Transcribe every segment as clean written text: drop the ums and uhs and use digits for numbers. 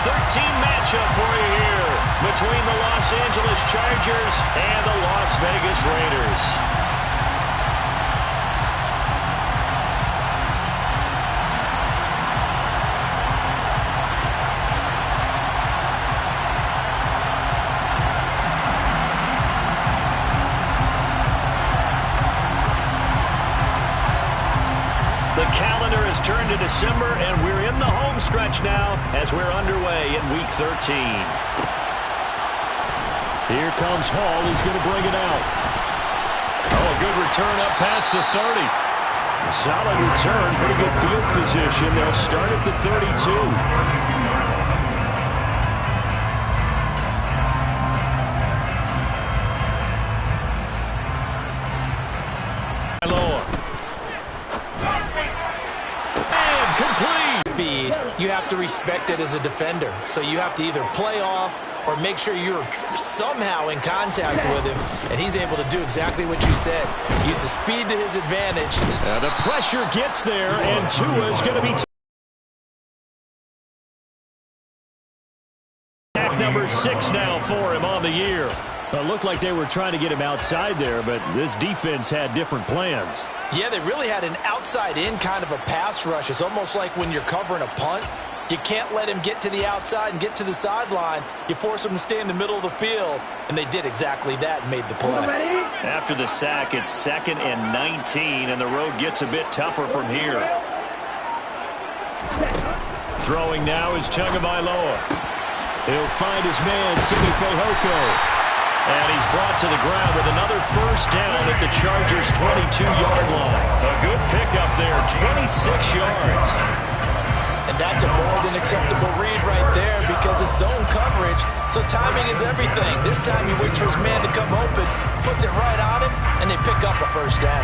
13 matchup for you here between the Los Angeles Chargers and the Las Vegas Raiders. The calendar has turned to December, and we're in the home stretch now as we're underway in Week 13. Here comes Hall. He's going to bring it out. Oh, a good return up past the 30. Solid return. Pretty good field position. They'll start at the 32. You have to respect it as a defender. So you have to either play off or make sure you're somehow in contact with him, and he's able to do exactly what you said. Use the speed to his advantage. The pressure gets there, and Tua is going to be number 6 now for him on the year. It looked like they were trying to get him outside there, but this defense had different plans. Yeah, they really had an outside-in kind of a pass rush. It's almost like when you're covering a punt. You can't let him get to the outside and get to the sideline. You force him to stay in the middle of the field, and they did exactly that and made the play. After the sack, it's 2nd and 19, and the road gets a bit tougher from here. Throwing now is Tagovailoa. He'll find his man, Simi Fehoko. And he's brought to the ground with another first down at the Chargers' 22-yard line. A good pickup there, 26 yards. And that's a more than acceptable read right there because it's zone coverage, so timing is everything. This time he waits for his man to come open, puts it right on him, and they pick up a first down.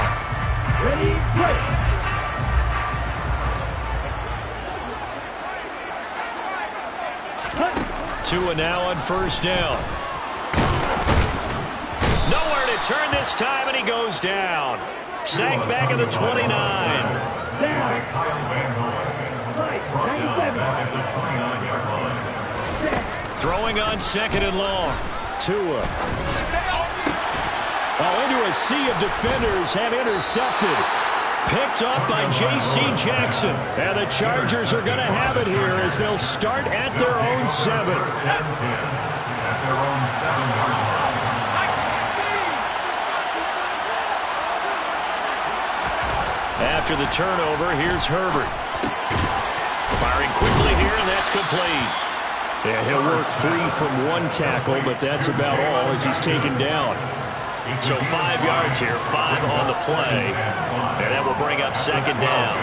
Ready, play. Tua now on first down. Nowhere to turn this time, and he goes down. Sacked back at the 29. Throwing on 2nd and long. Tua. Into a sea of defenders and intercepted. Picked up by J.C. Jackson. And the Chargers are going to have it here as they'll start at their own 7. After the turnover, here's Herbert. Firing quickly here, and that's complete. Yeah, he'll work free from one tackle, but that's about all as he's taken down. So 5 yards here, 5 on the play. And that will bring up 2nd down.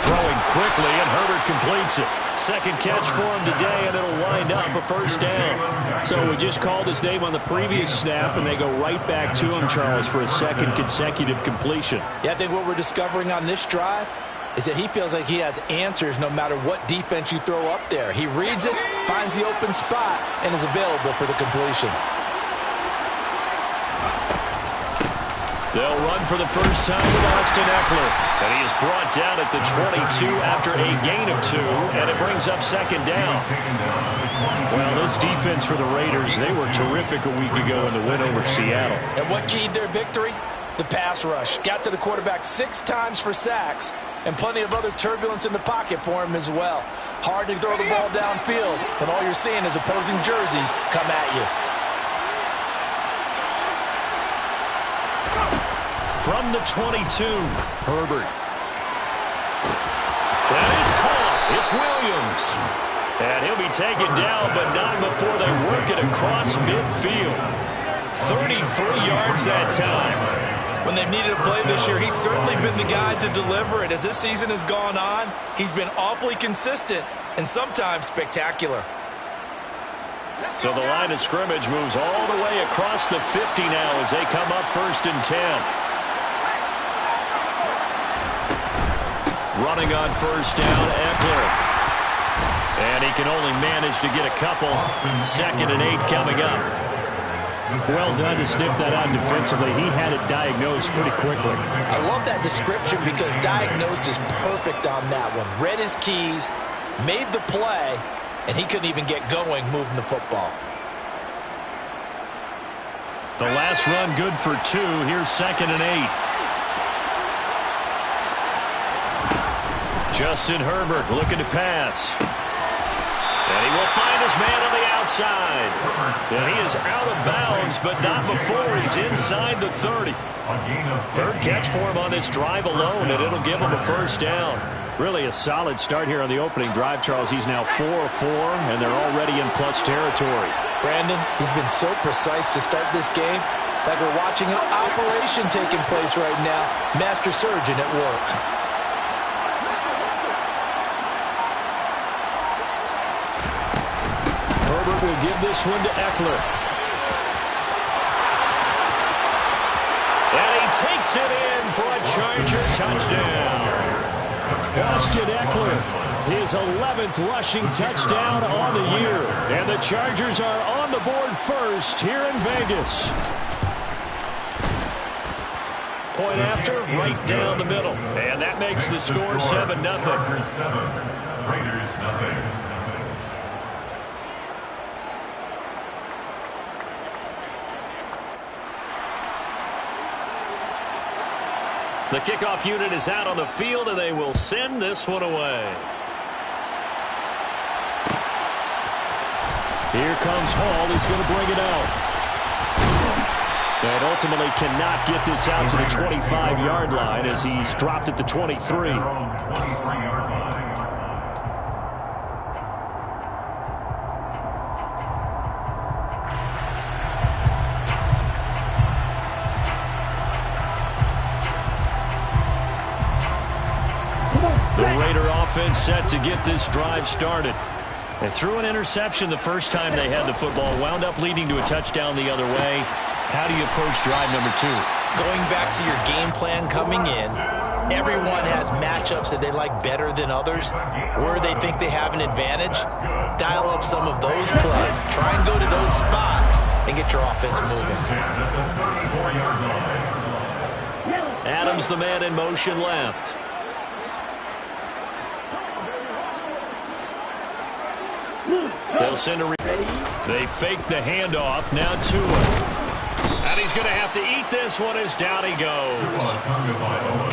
Throwing quickly, and Herbert completes it. Second catch for him today, and it'll wind up a first down. So we just called his name on the previous snap, and they go right back to him, Charles, for a second consecutive completion. Yeah, I think what we're discovering on this drive is that he feels like he has answers no matter what defense you throw up there. He reads it, finds the open spot, and is available for the completion. They'll run for the first time with Austin Eckler. And he is brought down at the 22 after a gain of 2, and it brings up 2nd down. Well, this defense for the Raiders, they were terrific a week ago in the win over Seattle. And what keyed their victory? The pass rush. Got to the quarterback 6 times for sacks, and plenty of other turbulence in the pocket for him as well. Hard to throw the ball downfield when all you're seeing is opposing jerseys come at you. From the 22, Herbert. That is caught. It's Williams. And he'll be taken down, but not before they work it across midfield. 33 yards that time. When they've needed a play this year, he's certainly been the guy to deliver it. As this season has gone on, he's been awfully consistent and sometimes spectacular. So the line of scrimmage moves all the way across the 50 now as they come up 1st and 10. Running on first down, Eckler. And he can only manage to get a couple. 2nd and 8 coming up. Well done to sniff that out defensively. He had it diagnosed pretty quickly. I love that description because diagnosed is perfect on that one. Read his keys, made the play, and he couldn't even get going moving the football. The last run good for 2. Here's 2nd and 8. Justin Herbert looking to pass. And he will find his man on the outside. And he is out of bounds, but not before he's inside the 30. Third catch for him on this drive alone, and it'll give him a first down. Really a solid start here on the opening drive, Charles. He's now 4 of 4, and they're already in plus territory. Brandon, he's been so precise to start this game, like we're watching an operation taking place right now. Master surgeon at work. Herbert will give this one to Eckler. And he takes it in for a Charger touchdown. Austin Eckler, his 11th rushing touchdown on the year. And the Chargers are on the board first here in Vegas. Point after, right down the middle. And that makes the score 7-0. Raiders nothing. The kickoff unit is out on the field, and they will send this one away. Here comes Hall. He's going to bring it out. And ultimately cannot get this out to the 25-yard line as he's dropped at the 23. Offense set to get this drive started. They threw an interception the first time they had the football, wound up leading to a touchdown the other way. How do you approach drive number 2? Going back to your game plan coming in, everyone has matchups that they like better than others. Where they think they have an advantage, dial up some of those plays. Try and go to those spots and get your offense moving. Adams, the man in motion, left. They'll send a They fake the handoff. Now Tua. And he's going to have to eat this one as down he goes.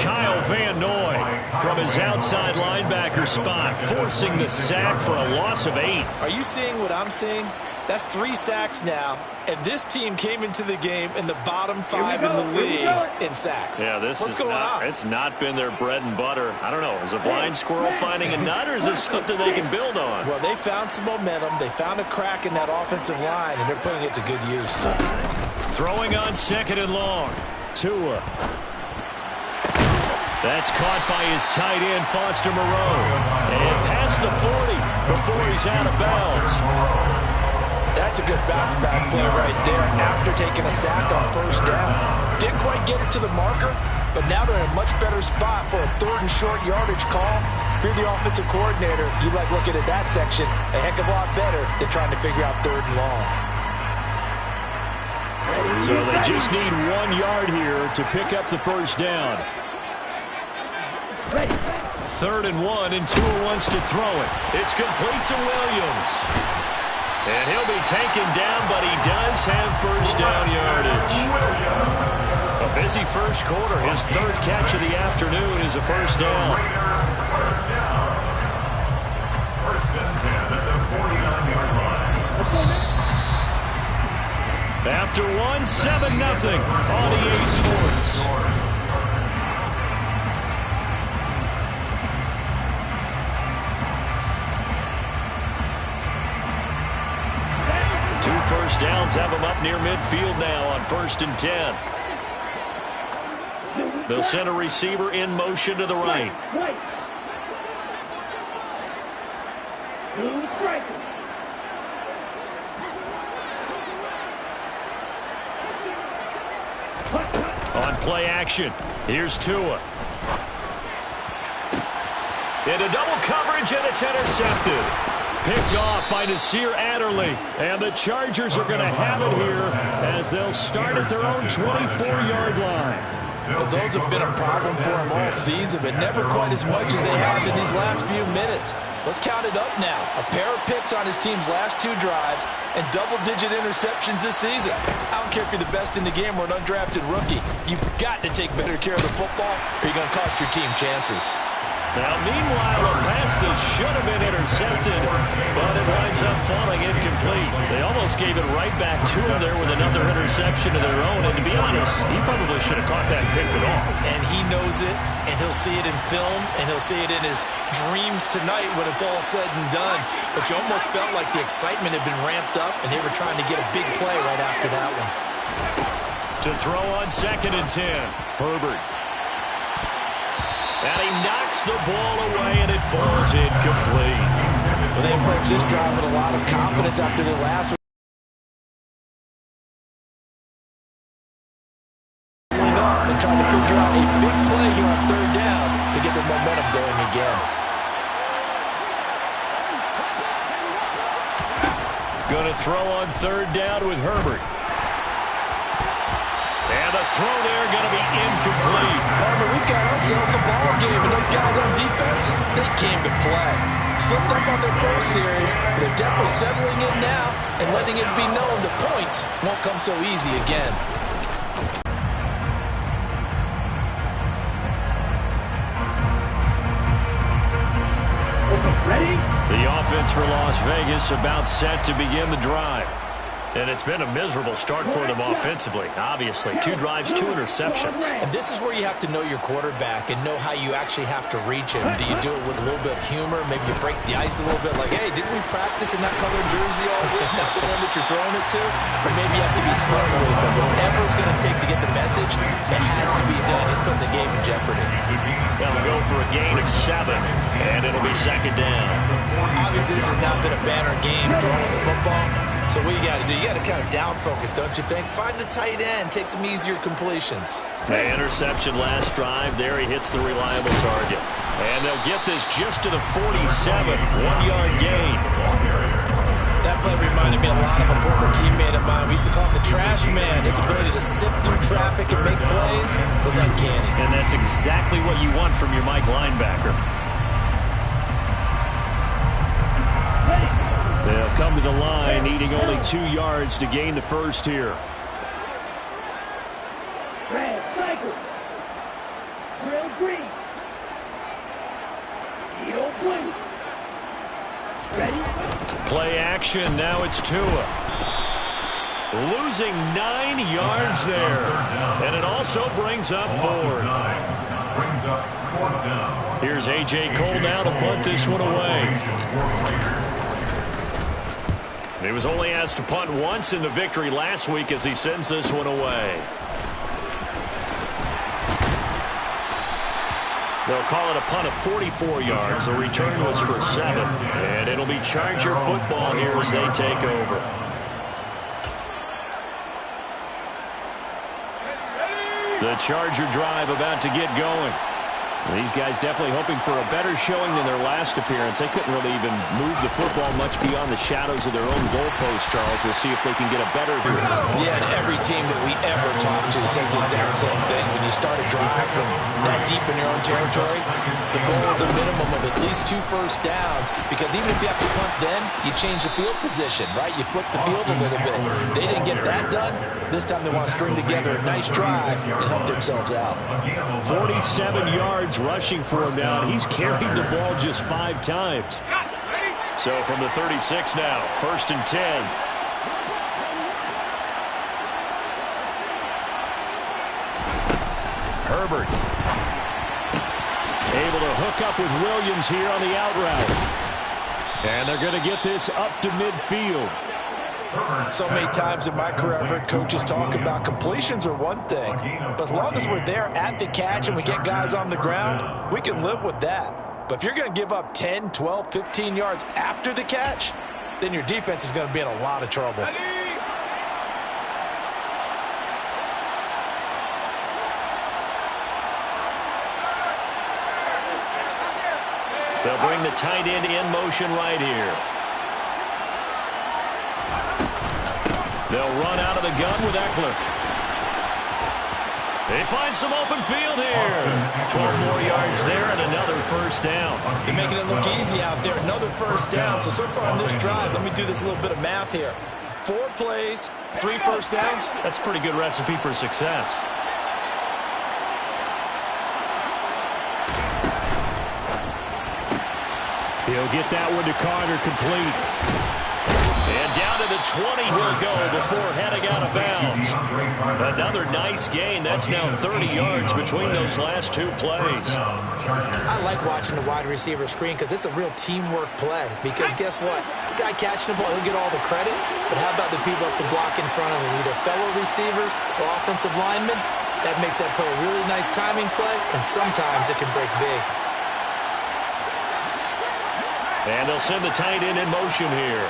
Kyle Van Noy from his outside linebacker spot, forcing the sack for a loss of 8. Are you seeing what I'm seeing? That's 3 sacks now, and this team came into the game in the bottom 5 in the league in sacks. Yeah, What's going on? It's not been their bread and butter. I don't know. Is a blind squirrel finding a nut, or is this something they can build on? Well, they found some momentum. They found a crack in that offensive line, and they're putting it to good use. Throwing on 2nd and long. Tua. That's caught by his tight end, Foster Moreau. And past the 40 before he's out of bounds. That's a good bounce-back play right there after taking a sack on first down. Didn't quite get it to the marker, but now they're in a much better spot for a 3rd and short yardage call. If you're the offensive coordinator, you like looking at that section a heck of a lot better than trying to figure out 3rd and long. So they just need 1 yard here to pick up the first down. 3rd and 1, and Tua wants to throw it. It's complete to Williams. And he'll be taken down, but he does have first down yardage. A busy first quarter. His 3rd catch of the afternoon is a first down. First and 10 at the 49-yard line. After 1, 7-0 on EA Sports. First downs have them up near midfield now on 1st and 10. They'll send a receiver in motion to the right. On play action, here's Tua. Into double coverage, and it's intercepted. Picked off by Nasir Adderley. And the Chargers are going to have it here as they'll start at their own 24-yard line. Well, those have been a problem for them all season, but never quite as much as they have in these last few minutes. Let's count it up now. A pair of picks on his team's last 2 drives and double-digit interceptions this season. I don't care if you're the best in the game or an undrafted rookie. You've got to take better care of the football or you're going to cost your team chances. Now, meanwhile, a pass that should have been intercepted, but it winds up falling incomplete. They almost gave it right back to him there with another interception of their own. And to be honest, he probably should have caught that and picked it off. And he knows it, and he'll see it in film, and he'll see it in his dreams tonight when it's all said and done. But you almost felt like the excitement had been ramped up, and they were trying to get a big play right after that one. To throw on 2nd and 10, Herbert. And he knocks the ball away, and it falls incomplete. Well, they approach this drive with a lot of confidence after the last one. And trying to figure out a big play here on 3rd down to get the momentum going again. Going to throw on 3rd down with Herbert. And the throw there going to be incomplete. Barber, we've got ourselves a ball game, and those guys on defense, they came to play. Slipped up on their first series, but they're definitely settling in now and letting it be known the points won't come so easy again. Ready? The offense for Las Vegas about set to begin the drive. And it's been a miserable start for them offensively. Obviously, 2 drives, 2 interceptions. And this is where you have to know your quarterback and know how you actually have to reach him. Do you do it with a little bit of humor? Maybe you break the ice a little bit like, hey, didn't we practice in that colored jersey all week? Not the one that you're throwing it to? Or maybe you have to be stern a little bit. Whatever it's going to take to get the message, it has to be done. He's putting the game in jeopardy. They'll go for a gain of 7, and it'll be 2nd down. Obviously, this has not been a banner game throwing the football. So what you got to do, you got to kind of down focus, don't you think? Find the tight end, take some easier completions. The interception last drive. There he hits the reliable target. And they'll get this just to the 47. 1-yard gain. That play reminded me a lot of a former teammate of mine. We used to call him the trash man. His ability to sift through traffic and make plays was uncanny. And that's exactly what you want from your Mike linebacker. They'll come to the line, needing only 2 yards to gain the first here. Red cycle. Drill green. Yield blue. Ready? Play action. Now it's Tua. Losing 9 yards there. And it also brings up 4th. Brings up 4th down. Here's A.J. Cole now to punt this one away. He was only asked to punt once in the victory last week as he sends this one away. They'll call it a punt of 44 yards. The return was for 7. And it'll be Charger football here as they take over. The Charger drive about to get going. These guys definitely hoping for a better showing than their last appearance. They couldn't really even move the football much beyond the shadows of their own goalpost, Charles. We'll see if they can get a better here. Yeah, and every team that we ever talk to says the exact same thing. When you start a drive from that deep in your own territory, the goal is a minimum of at least 2 first downs, because even if you have to punt then, you change the field position, right? You flip the field a little bit. They didn't get that done. This time they want to string together a nice drive and help themselves out. 47 yards rushing for him now, and he's carried the ball just 5 times. So from the 36 now, 1st and 10. Herbert able to hook up with Williams here on the out route. And they're going to get this up to midfield. So many times in my career I've heard coaches talk about completions are one thing, but as long as we're there at the catch and we get guys on the ground, we can live with that. But if you're going to give up 10, 12, 15 yards after the catch, then your defense is going to be in a lot of trouble. They'll bring the tight end in motion right here. They'll run out of the gun with Eckler. They find some open field here. 12 more yards there and another first down. They're making it look easy out there. Another first down. So far on this drive, let me do this little bit of math here. 4 plays, 3 first downs. That's a pretty good recipe for success. He'll get that one to Carter, complete. And down to the 20 he'll go before heading out of bounds. Another nice gain. That's now 30 yards between those last 2 plays. I like watching the wide receiver screen because it's a real teamwork play. Because guess what? The guy catching the ball, he'll get all the credit. But how about the people up to block in front of him? Either fellow receivers or offensive linemen. That makes that play a really nice timing play. And sometimes it can break big. And they'll send the tight end in motion here.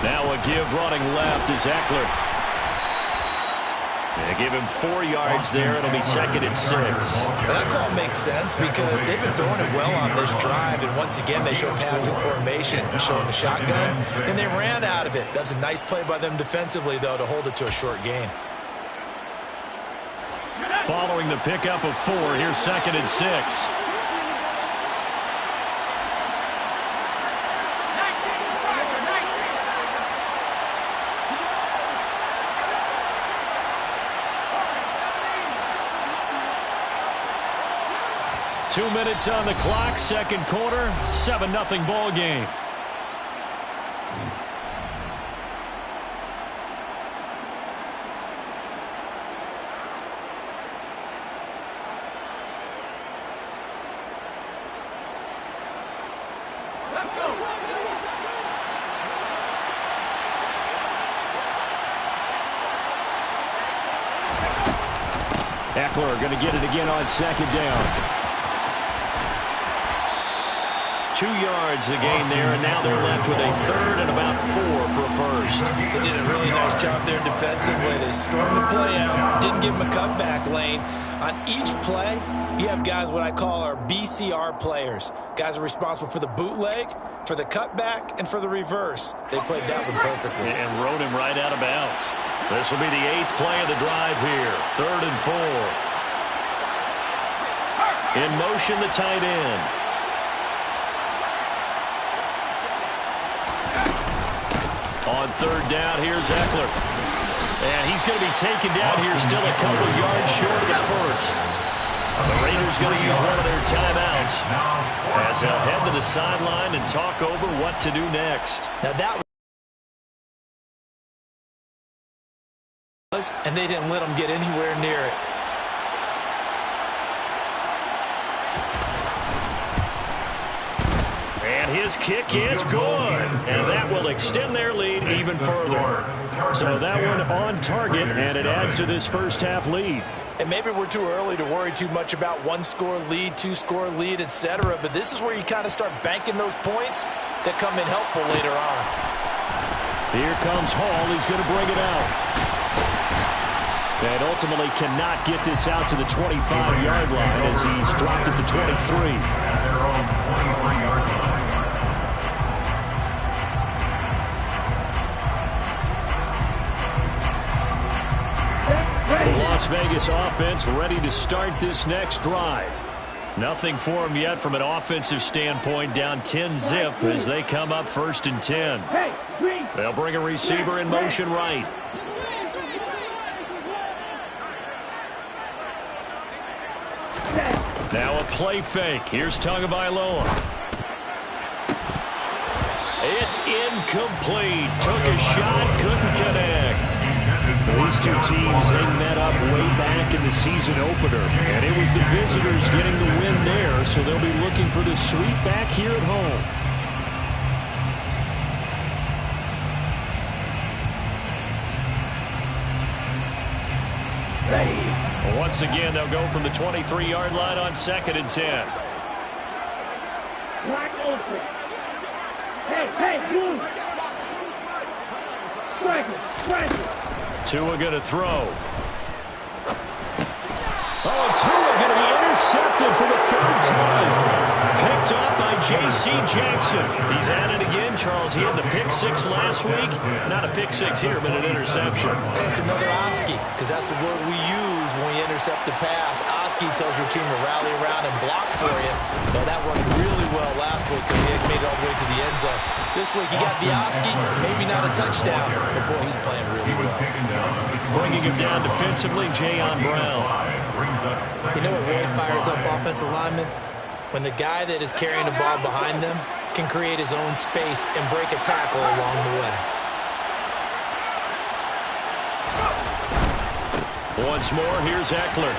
Now a give running left is Eckler. They give him 4 yards there. It'll be second and 6. That call makes sense because they've been throwing it well on this drive. And once again, they show passing formation, showing the shotgun. Then they ran out of it. That's a nice play by them defensively, though, to hold it to a short gain. Following the pickup of 4, here's second and 6. 2 minutes on the clock, second quarter, 7-0 ball game. Eckler going to get it again on second down. 2 yards the gain there, and now they're left with a third and about 4 for a first. They did a really nice job there defensively. They stormed the play out, didn't give them a cutback lane. On each play, you have guys what I call our BCR players. Guys are responsible for the bootleg, for the cutback, and for the reverse. They played that one perfectly. And rode him right out of bounds. This will be the 8th play of the drive here. Third and 4. In motion, the tight end. On third down, here's Eckler. And he's going to be taken down here, still a couple yards short of the first. The Raiders going to use one of their timeouts as they'll head to the sideline and talk over what to do next. Now that was, and they didn't let them get anywhere near it. And his kick is good. And that will extend their lead even further. So that one on target, and it adds to this first half lead. And maybe we're too early to worry too much about 1-score lead, 2-score lead, etc. But this is where you kind of start banking those points that come in helpful later on. Here comes Hall. He's going to bring it out. And ultimately cannot get this out to the 25-yard line as he's dropped at the 23. At their own 23-yard line. The Las Vegas offense ready to start this next drive. Nothing for them yet from an offensive standpoint, down 10-zip as they come up first and 10. They'll bring a receiver in motion right. Now a play fake. Here's Tagovailoa. It's incomplete. Took a shot, couldn't connect. These two teams, they met up way back in the season opener, and it was the visitors getting the win there, so they'll be looking for the sweep back here at home. Once again, they'll go from the 23-yard line on second and 10. Wide open. Hey, move. Strike it. Tua going to throw. Oh, and Tua going to be intercepted for the third time. Picked Picked off by J.C. Jackson. He's at it again, Charles. He had the pick six last week. Not a pick six here, but an interception. It's another Oski, because that's the word we use when we intercept a pass. Oski tells your team to rally around and block for you. Well, that worked really well last week because he had made it all the way to the end zone. This week he got the Oski, maybe not a touchdown, but boy, he's playing really well. Bringing him down defensively, Jayon Brown. You know what really fires up offensive linemen? When the guy that is carrying the ball behind them can create his own space and break a tackle along the way. Once more, here's Eckler.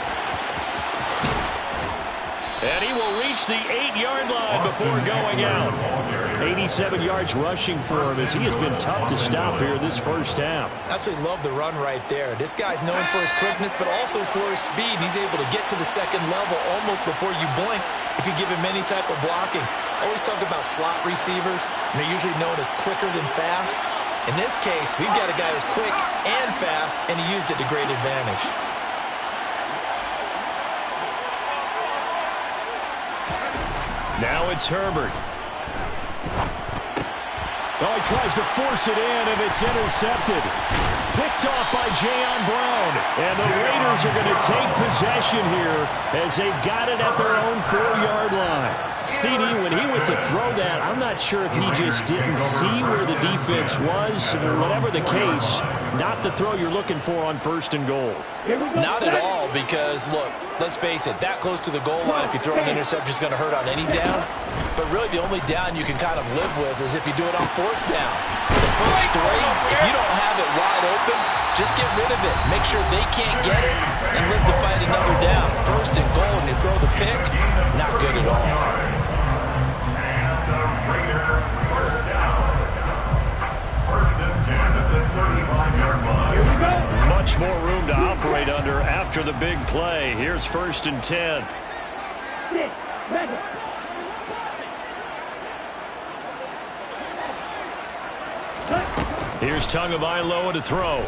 And he will reach the 8-yard line before going out. 87 yards rushing for him as he has been tough to stop here this first half. Absolutely love the run right there. This guy's known for his quickness, but also for his speed. He's able to get to the second level almost before you blink if you give him any type of blocking. Always talk about slot receivers, and they're usually known as quicker than fast. In this case, we've got a guy who's quick and fast, and he used it to great advantage. Now it's Herbert. Oh, he tries to force it in, and it's intercepted. Picked off by Jayon Brown. And the Raiders are going to take possession here as they've got it at their own 4-yard line. CD, when he went to throw that, I'm not sure if he just didn't see where the defense was. Whatever the case, not the throw you're looking for on first and goal. Not at all, because, look, let's face it, that close to the goal line, if you throw an interception, is going to hurt on any down. But really, the only down you can kind of live with is if you do it on fourth down. The first three, if you don't have it wide open, just get rid of it. Make sure they can't get it and live to fight another down. First and goal, and you throw the pick, not good at all. And the Raiders first down. First and 10 at the 35-yard line. Here we go. Much more room to operate under after the big play. Here's first and 10. 6, 7. Here's Tagovailoa to throw.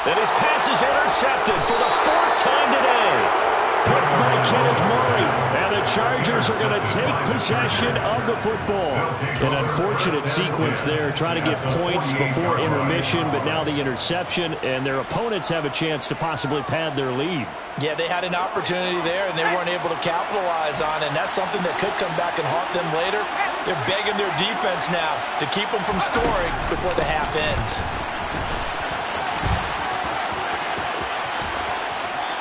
And his pass is intercepted for the 4th time today. Picked by Kenneth Murray. And the Chargers are going to take possession of the football. An unfortunate sequence there, trying to get points before intermission, but now the interception, and their opponents have a chance to possibly pad their lead. Yeah, they had an opportunity there, and they weren't able to capitalize on it, and that's something that could come back and haunt them later. They're begging their defense now to keep them from scoring before the half ends.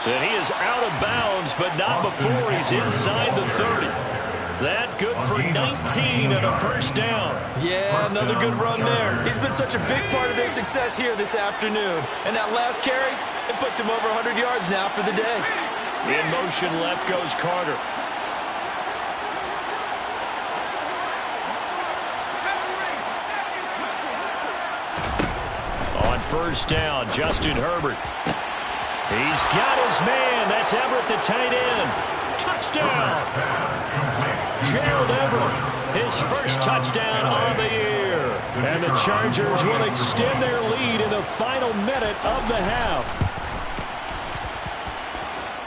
And he is out of bounds, but not before he's inside the 30. That good for 19 and a first down. Yeah, another good run there. He's been such a big part of their success here this afternoon. And that last carry, it puts him over 100 yards now for the day. In motion, left goes Carter. On first down, Justin Herbert. He's got his man. That's Everett, the tight end. Touchdown. Gerald Everett, his first touchdown on the year. And the Chargers will extend their lead in the final minute of the half.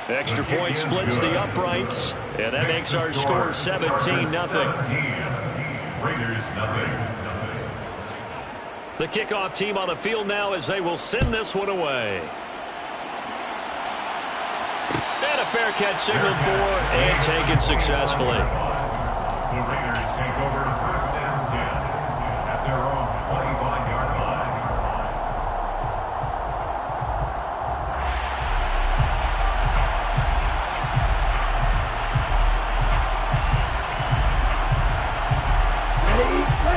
Extra point splits the uprights, and that makes our score 17-0. Raiders nothing. The kickoff team on the field now as they will send this one away. And a fair catch signaled for and taken successfully. The Raiders take over first and 10 at their own 25-yard line.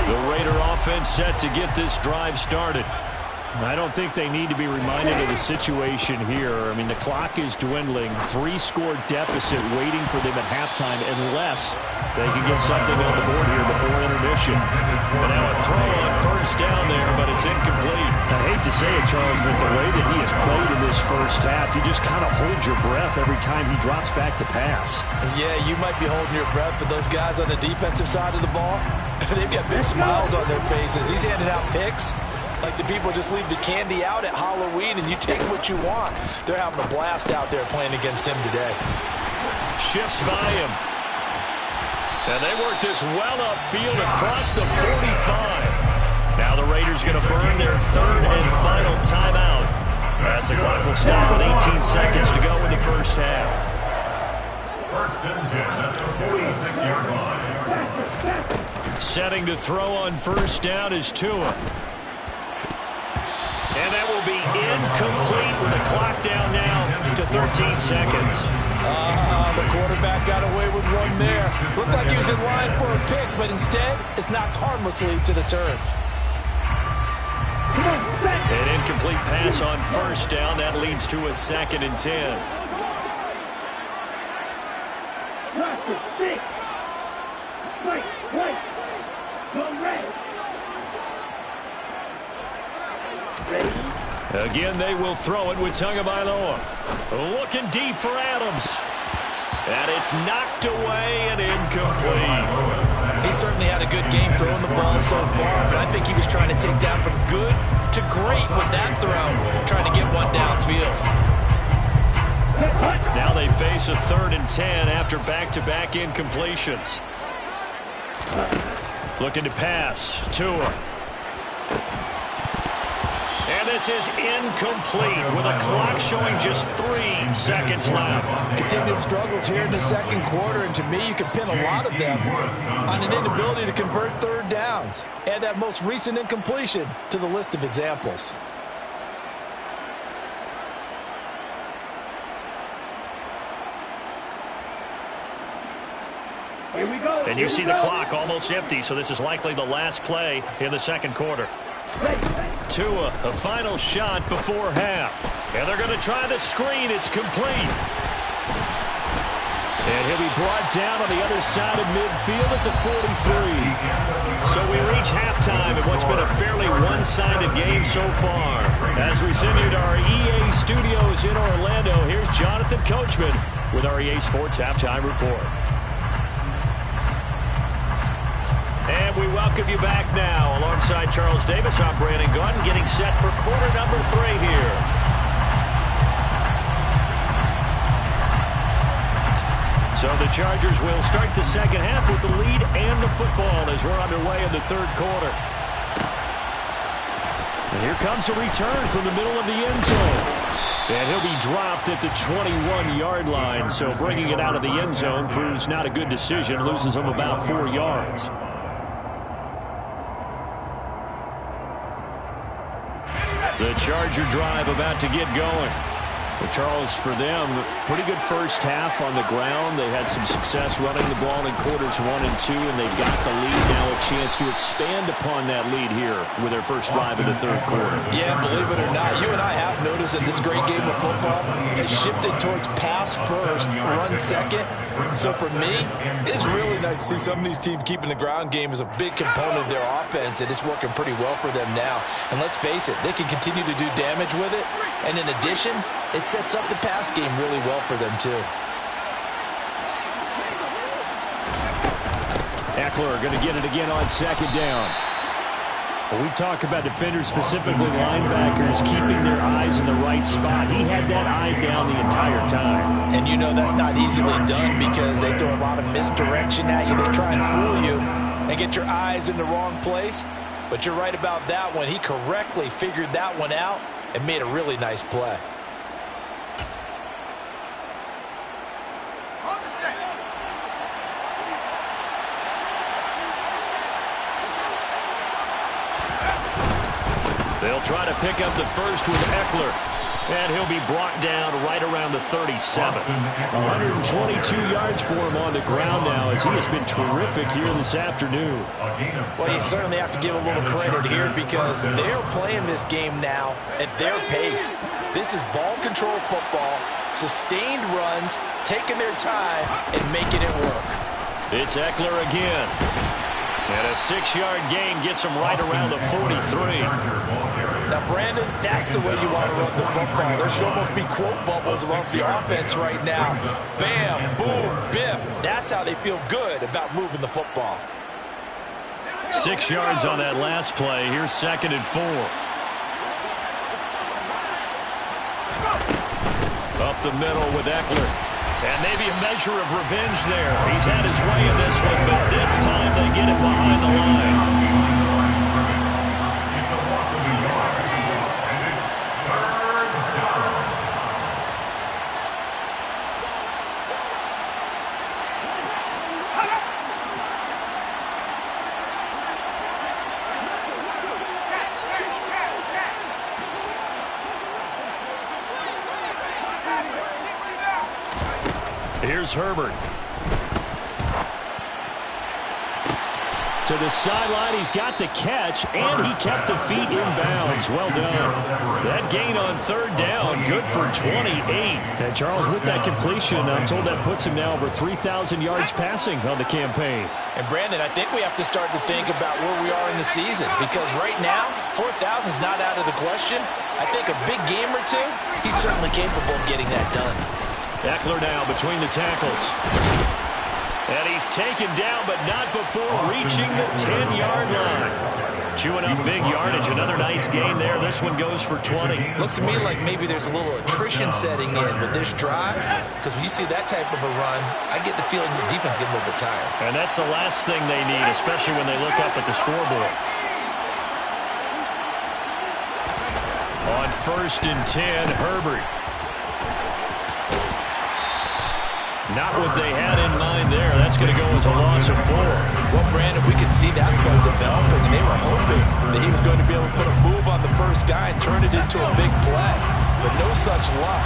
The Raider offense set to get this drive started. I don't think they need to be reminded of the situation here. I mean, the clock is dwindling. 3-score deficit waiting for them at halftime unless they can get something on the board here before intermission. And now a throw on first down there, but it's incomplete. I hate to say it, Charles, but the way that he has played in this first half, you just kind of hold your breath every time he drops back to pass. Yeah, you might be holding your breath, but those guys on the defensive side of the ball, they've got big smiles on their faces. He's handing out picks like the people just leave the candy out at Halloween and you take what you want. They're having a blast out there playing against him today. Shifts by him. And they work this well upfield across the 45. Now the Raiders going to burn their third and final timeout, as the clock will stop with 18 seconds to go in the first half. First and 10 at the 46-yard line. Setting to throw on first down is Tua. And that will be incomplete with the clock down now to 13 seconds. The quarterback got away with one there. Looked like he was in line for a pick, but instead it's knocked harmlessly to the turf. An incomplete pass on first down. That leads to a 2nd and 10. Again, they will throw it with Tagovailoa. Looking deep for Adams. And it's knocked away and incomplete. He certainly had a good game throwing the ball so far, but I think he was trying to take down from good to great with that throw, trying to get one downfield. Now they face a 3rd and 10 after back-to-back incompletions. Looking to pass. Tua. And this is incomplete with a clock showing just 3 seconds left. Continued struggles here in the second quarter, and to me, you can pin a lot of them on an inability to convert third downs. Add that most recent incompletion to the list of examples. Here we go. And you see the clock almost empty, so this is likely the last play in the second quarter. Tua, a final shot before half. And they're going to try the screen. It's complete. And he'll be brought down on the other side of midfield at the 43. So we reach halftime in what's been a fairly one-sided game so far. As we send you to our EA studios in Orlando, here's Jonathan Coachman with our EA Sports Halftime Report. And we welcome you back now. Alongside Charles Davis, I'm Brandon Gordon, getting set for quarter number 3 here. So the Chargers will start the second half with the lead and the football as we're underway in the third quarter. And here comes a return from the middle of the end zone. And he'll be dropped at the 21-yard line. So bringing it out of the end zone proves not a good decision. Loses him about 4 yards. The Charger drive about to get going. But Charles, for them, pretty good first half on the ground. They had some success running the ball in quarters 1 and 2, and they've got the lead now, a chance to expand upon that lead here with their first drive in the third quarter. Yeah, believe it or not, you and I have noticed that this great game of football has shifted towards pass first, run second. So for me, it's really nice to see some of these teams keeping the ground game as a big component of their offense, and it's working pretty well for them now. And let's face it, they can continue to do damage with it, and in addition, it sets up the pass game really well for them too. Eckler going to get it again on second down. When we talk about defenders, specifically linebackers, keeping their eyes in the right spot, he had that eye down the entire time. And you know that's not easily done because they throw a lot of misdirection at you. They try and fool you and get your eyes in the wrong place. But you're right about that one. He correctly figured that one out and made a really nice play. They'll try to pick up the first with Eckler. And he'll be brought down right around the 37. 122 yards for him on the ground now as he has been terrific here this afternoon. Well, you certainly have to give a little credit here because they're playing this game now at their pace. This is ball control football, sustained runs, taking their time, and making it work. It's Eckler again. And a 6-yard gain gets him right around the 43. Now, Brandon, that's the way you want to run the football. There should almost be quote bubbles about the offense right now. Bam, boom, biff. That's how they feel good about moving the football. 6 yards on that last play. Here's 2nd and 4. Up the middle with Eckler. And maybe a measure of revenge there. He's had his way in this one, but this time they get it behind the line. It's a loss of a yard, and it's 3rd down. Here's Herbert. To the sideline, he's got the catch, and he kept the feet in bounds. Well done. That gain on 3rd down, good for 28. And Charles, with that completion, I'm told that puts him now over 3,000 yards passing on the campaign. And Brandon, I think we have to start to think about where we are in the season, because right now, 4,000 is not out of the question. I think a big game or two, he's certainly capable of getting that done. Eckler now between the tackles. And he's taken down, but not before reaching the 10-yard line. Chewing up big yardage. Another nice gain there. This one goes for 20. Looks to me like maybe there's a little attrition setting in with this drive, because when you see that type of a run, I get the feeling the defense getting a little bit tired. And that's the last thing they need, especially when they look up at the scoreboard. On 1st and 10, Herbert. Not what they had in mind there. That's going to go as a loss of 4. Well, Brandon, we could see that play developing, and they were hoping that he was going to be able to put a move on the first guy and turn it into a big play. But no such luck.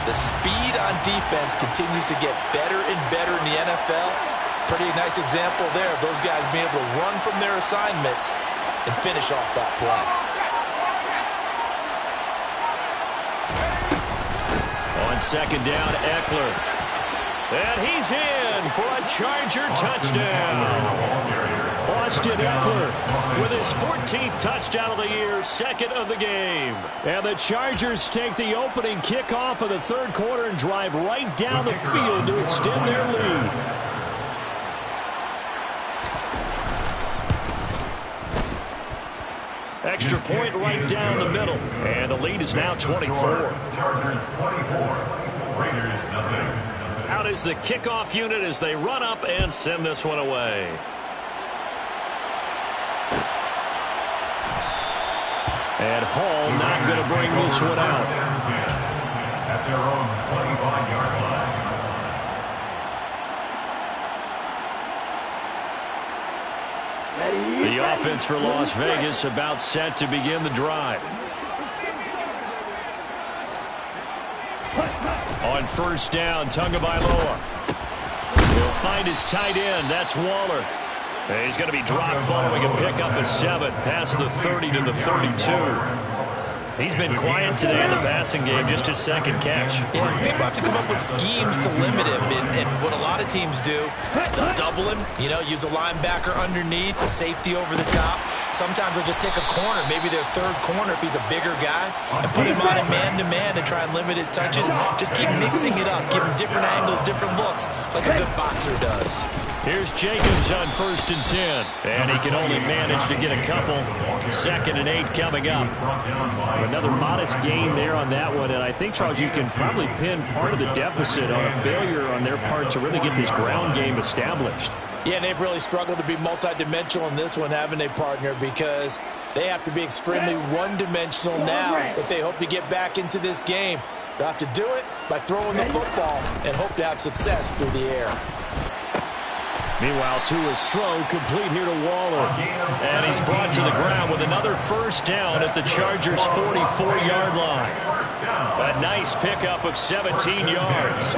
The speed on defense continues to get better and better in the NFL. Pretty nice example there of those guys being able to run from their assignments and finish off that play. On 2nd down, Eckler. And he's in for a Charger touchdown. Austin Eckler with his 14th touchdown of the year, 2nd of the game. And the Chargers take the opening kickoff of the 3rd quarter and drive right down the field to extend their lead. Extra point right down the middle. And the lead is now 24. Chargers 24. Raiders nothing. Out is the kickoff unit as they run up and send this one away. And Hall not going to bring this one out. At their own 25-yard line. The offense for Las Vegas about set to begin the drive. On 1st down, Tagovailoa. He'll find his tight end. That's Waller. And he's going to be dropped following a pickup of 7 past the 30 to the 32. He's been quiet today in the passing game, just his 2nd catch. Yeah, people have to come up with schemes to limit him, and what a lot of teams do, they'll double him, use a linebacker underneath, a safety over the top. Sometimes they'll just take a corner, maybe their 3rd corner if he's a bigger guy, and put him on a man-to-man to try and limit his touches. Just keep mixing it up, give him different angles, different looks, like a good boxer does. Here's Jacobs on 1st and 10, and he can only manage to get a couple. 2nd and 8 coming up. Another modest gain there on that one, and I think, Charles, you can probably pin part of the deficit on a failure on their part to really get this ground game established. Yeah, and they've really struggled to be multidimensional in this one, haven't they, partner? Because they have to be extremely one-dimensional now if they hope to get back into this game. They'll have to do it by throwing the football and hope to have success through the air. Meanwhile, Tua's throw complete here to Waller. And he's brought to the ground with another 1st down at the Chargers' 44-yard line. A nice pickup of 17 yards.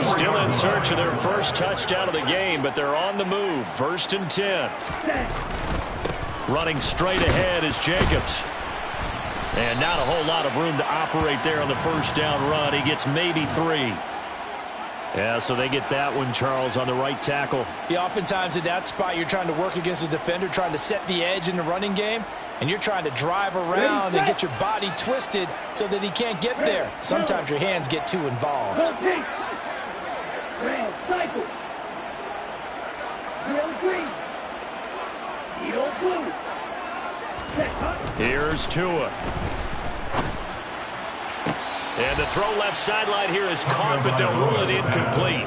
Still in search of their 1st touchdown of the game, but they're on the move. 1st and 10. Running straight ahead is Jacobs. And not a whole lot of room to operate there on the 1st down run. He gets maybe 3. Yeah, so they get that one, Charles, on the right tackle. Yeah, oftentimes in that spot, you're trying to work against a defender, trying to set the edge in the running game, and you're trying to drive around and get your body twisted so that he can't get there. Sometimes your hands get too involved. Red cycle. Yellow green. Yellow blue. Set, huh? Here's Tua. And the throw left sideline here is caught, but they'll rule it incomplete.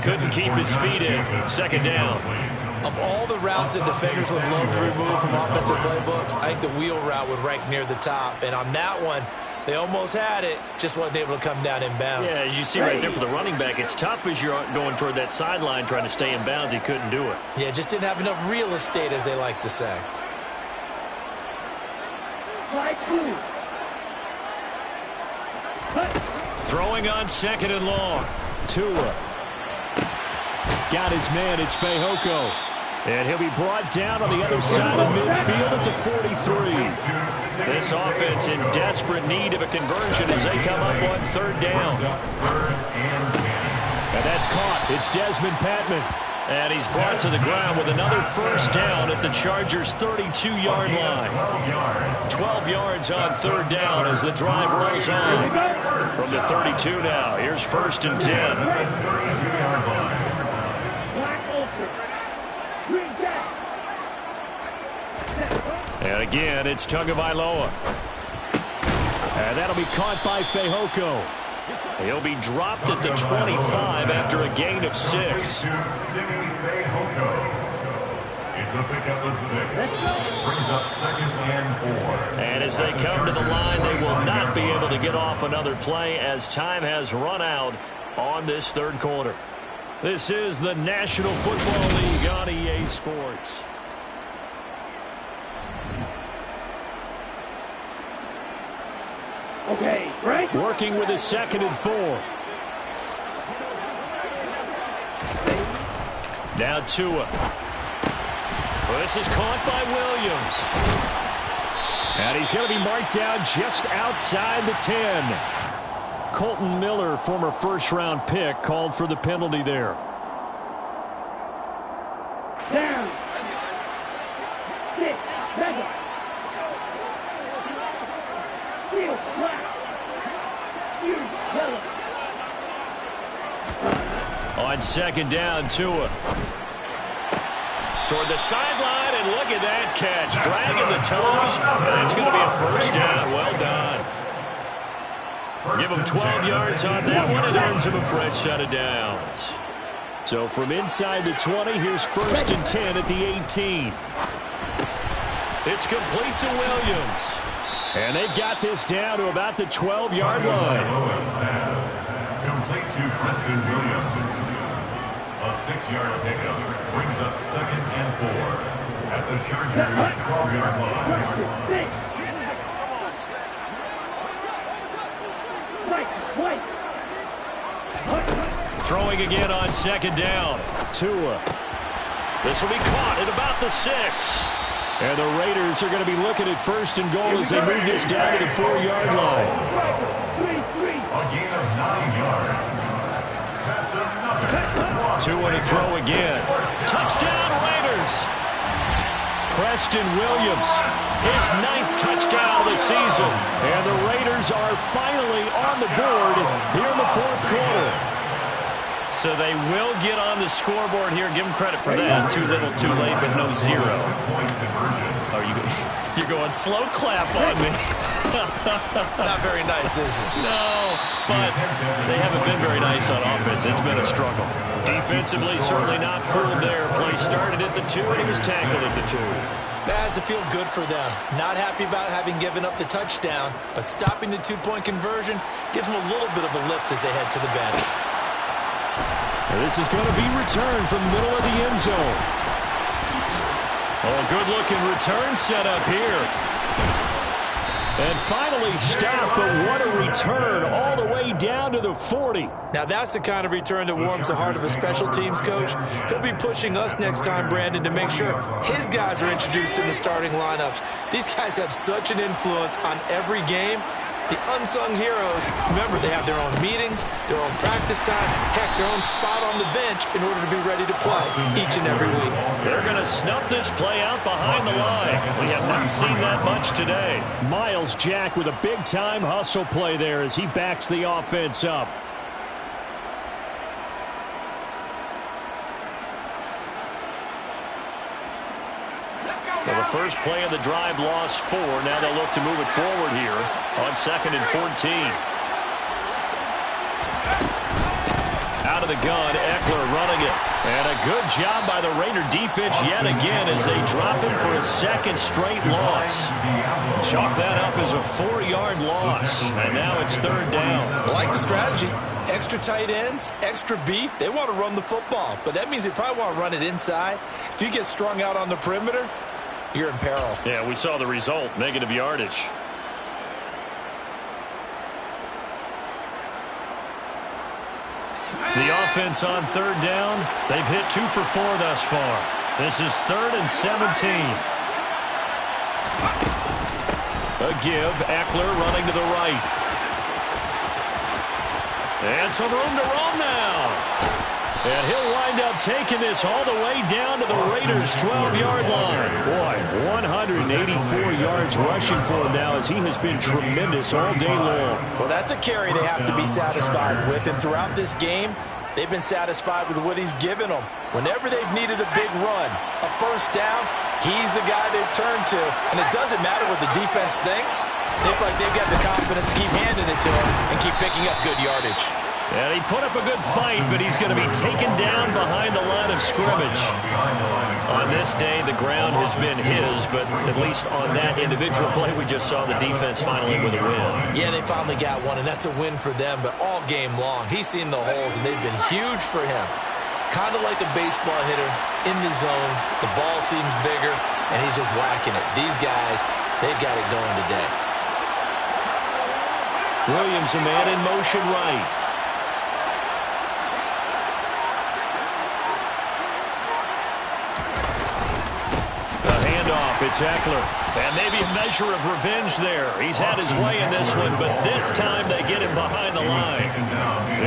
Couldn't keep his feet in. Second down. Of all the routes that defenders would love to remove from offensive playbooks, I think the wheel route would rank near the top. And on that one, they almost had it, just wasn't able to come down in bounds. Yeah, as you see right there for the running back, it's tough as you're going toward that sideline trying to stay in bounds. He couldn't do it. Yeah, just didn't have enough real estate, as they like to say. Throwing on second and long. Tua. Got his man. It's Fehoko. And he'll be brought down on the other side of midfield at the 43. This offense in desperate need of a conversion as they come up on third down. And that's caught. It's Desmond Patman. And he's brought to the ground with another first down at the Chargers' 32-yard line. 12 yards on third down as the drive rolls on. From the 32 now, here's first and 10. And again, it's Tagovailoa. And that'll be caught by Fehoko. He'll be dropped at the 25 after a gain of 6. It's a pickup of 6. Brings up second and 4. And as they come to the line, they will not be able to get off another play as time has run out on this third quarter. This is the National Football League on EA Sports. Okay, right? Working with his second and 4. Now Tua. Well, this is caught by Williams. And he's going to be marked down just outside the 10. Colton Miller, former first-round pick, called for the penalty there. Down. 6, 7. Field flat. On second down, Tua. Toward the sideline, and look at that catch. Dragging the toes, and that's going to be a first down. Well done. Give him 12 yards on that one, and earns him a fresh set of downs. So from inside the 20, here's first and 10 at the 18. It's complete to Williams. And they've got this down to about the 12-yard line. Complete to Preston Williams. A 6-yard pickup brings up second and 4 at the Chargers' 12-yard line. Throwing again on second down. Tua. This will be caught at about the 6. And the Raiders are going to be looking at first and goal as they move this down to the 4-yard line. A gain of 9 yards. That's another. Tua to throw again. Touchdown, Raiders. Preston Williams, his 9th touchdown of the season. And the Raiders are finally on the board here in the fourth quarter. So they will get on the scoreboard here. Give them credit for that. Too little, too late, but no 0. Oh, you're going slow clap on me. Not very nice, is it? No, but they haven't been very nice on offense. It's been a struggle. Defensively, certainly not fooled there. Play started at the 2, and he was tackled at the 2. That has to feel good for them. Not happy about having given up the touchdown, but stopping the 2-point conversion gives them a little bit of a lift as they head to the bench. This is going to be returned from the middle of the end zone. Oh, good-looking return set up here. And finally stopped, but what a return all the way down to the 40. Now that's the kind of return that warms the heart of a special teams coach. He'll be pushing us next time, Brandon, to make sure his guys are introduced to the starting lineups. These guys have such an influence on every game. The unsung heroes, remember, they have their own meetings, their own practice time, heck, their own spot on the bench in order to be ready to play each and every week. They're going to snuff this play out behind the line. We have not seen that much today. Miles Jack with a big-time hustle play there as he backs the offense up. Well, the first play of the drive lost 4. Now they'll look to move it forward here on second and 14. Out of the gun, Eckler running it. And a good job by the Raider defense yet again as they drop him for a second straight loss. Chalk that up as a 4-yard loss. And now it's third down. I like the strategy. Extra tight ends, extra beef. They want to run the football, but that means they probably want to run it inside. If you get strung out on the perimeter, you're in peril. Yeah, we saw the result, negative yardage. The offense on third down, they've hit 2 for 4 thus far. This is 3rd and 17. A give, Eckler running to the right. And some room to roam now. And he'll wind up taking this all the way down to the Raiders' 12-yard line. Boy, 184 yards rushing for him now as he has been tremendous all day long. Well, that's a carry they have to be satisfied with. And throughout this game, they've been satisfied with what he's given them. Whenever they've needed a big run, a first down, he's the guy they've turned to. And it doesn't matter what the defense thinks. They feel like they've got the confidence to keep handing it to him and keep picking up good yardage. And he put up a good fight, but he's going to be taken down behind the line of scrimmage. On this day, the ground has been his, but at least on that individual play, we just saw the defense finally with a win. Yeah, they finally got one, and that's a win for them, but all game long, he's seen the holes, and they've been huge for him. Kind of like a baseball hitter in the zone. The ball seems bigger, and he's just whacking it. These guys, they've got it going today. Williams, a man in motion right. It's Eckler. And maybe a measure of revenge there. He's had his way in this one, but this time they get him behind the line.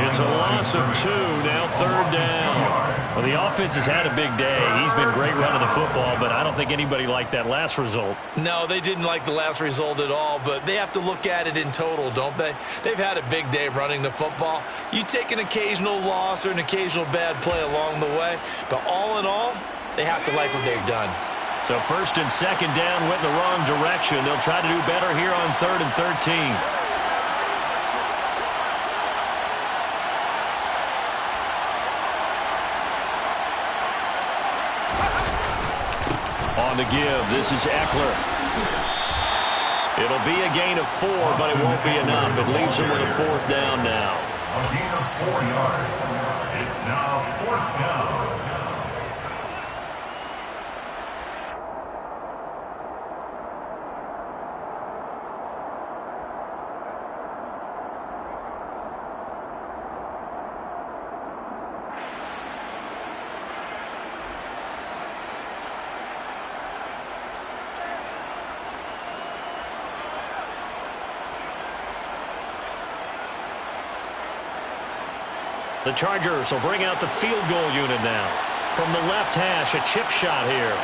It's a loss of 2, now third down. Well, the offense has had a big day. He's been great running the football, but I don't think anybody liked that last result. No, they didn't like the last result at all, but they have to look at it in total, don't they? They've had a big day running the football. You take an occasional loss or an occasional bad play along the way, but all in all, they have to like what they've done. So first and second down went in the wrong direction. They'll try to do better here on 3rd and 13. On the give, this is Eckler. It'll be a gain of 4, but it won't be enough. It leaves him with a 4th down now. A gain of 4 yards. It's now 4th down. The Chargers will bring out the field goal unit now. From the left hash, a chip shot here.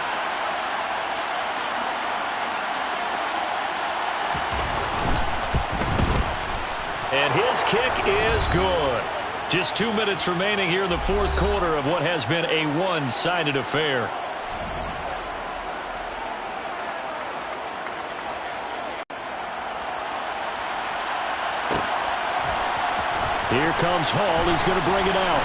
And his kick is good. Just 2 minutes remaining here in the 4th quarter of what has been a one-sided affair. Here comes Hall. He's going to bring it out.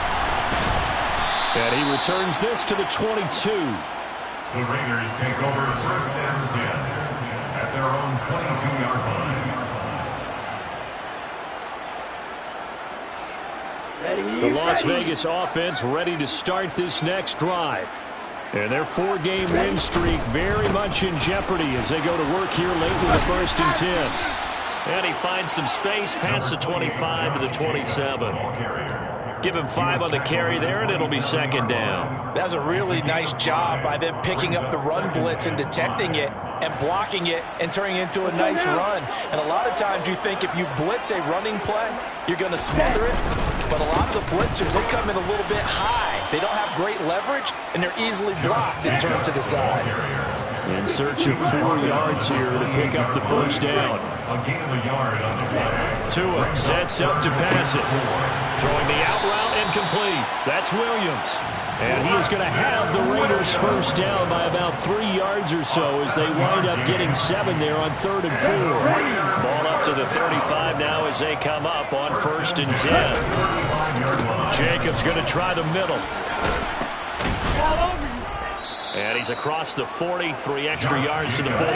And he returns this to the 22. The Raiders take over 1st and 10 at their own 22-yard line. The Las Vegas offense ready to start this next drive. And their 4-game win streak very much in jeopardy as they go to work here late with the 1st and 10. And he finds some space past the 25 to the 27. Give him 5 on the carry there, and it'll be 2nd down. That was a really nice job by them picking up the run blitz and detecting it and blocking it and turning it into a nice run. And a lot of times you think if you blitz a running play, you're going to smother it. But a lot of the blitzers, they come in a little bit high. They don't have great leverage, and they're easily blocked and turned to the side. In search of 4 yards here to pick up the 1st down. A gain of a yard on the play. Tua sets up to pass it. Throwing the out route incomplete. That's Williams. And he is going to have the Raiders 1st down by about 3 yards or so as they wind up getting 7 there on 3rd and 4. Ball up to the 35 now as they come up on 1st and 10. Jacobs going to try the middle. And he's across the 40, 3 extra yards to the 43.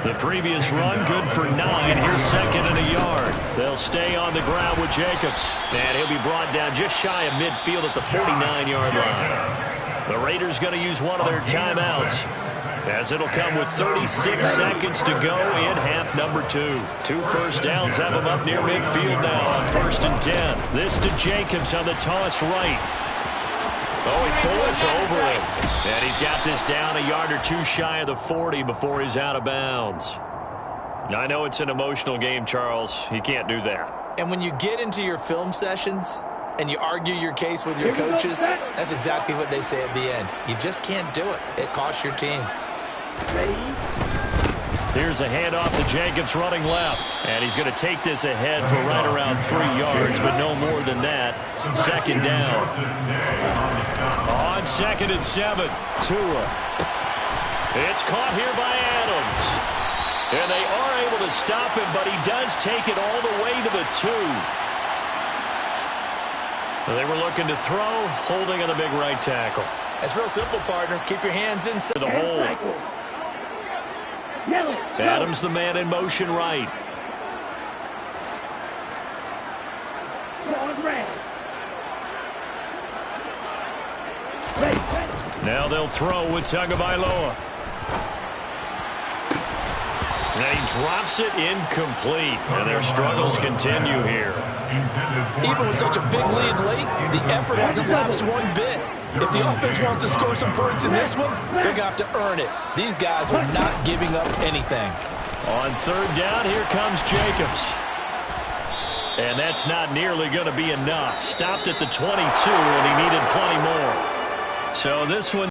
The previous run, good for 9. Here's 2nd and a yard. They'll stay on the ground with Jacobs. And he'll be brought down just shy of midfield at the 49-yard line. The Raiders going to use one of their timeouts, as it'll come with 36 seconds to go in half number 2. 2 first downs have them up near midfield now on 1st and 10. This to Jacobs on the toss right. Oh, he pulls over it. And he's got this down a yard or 2 shy of the 40 before he's out of bounds. I know it's an emotional game, Charles. You can't do that. And when you get into your film sessions and you argue your case with your coaches, that's exactly what they say at the end. You just can't do it. It costs your team. Here's a handoff to Jacobs running left. And he's going to take this ahead for right around 3 yards, but no more than that. 2nd down. On 2nd and 7. Tua. It's caught here by Adams. And they are able to stop him, but he does take it all the way to the 2. They were looking to throw, holding on the big right tackle. It's real simple, partner. Keep your hands inside the hole. Adams, the man in motion right. Now they'll throw with Tagovailoa. And he drops it incomplete. And their struggles continue here. Even with such a big lead late, the effort hasn't lapsed one bit. If the offense wants to score some points in this one, they're going to have to earn it. These guys are not giving up anything. On 3rd down, here comes Jacobs. And that's not nearly going to be enough. Stopped at the 22, and he needed plenty more. So this one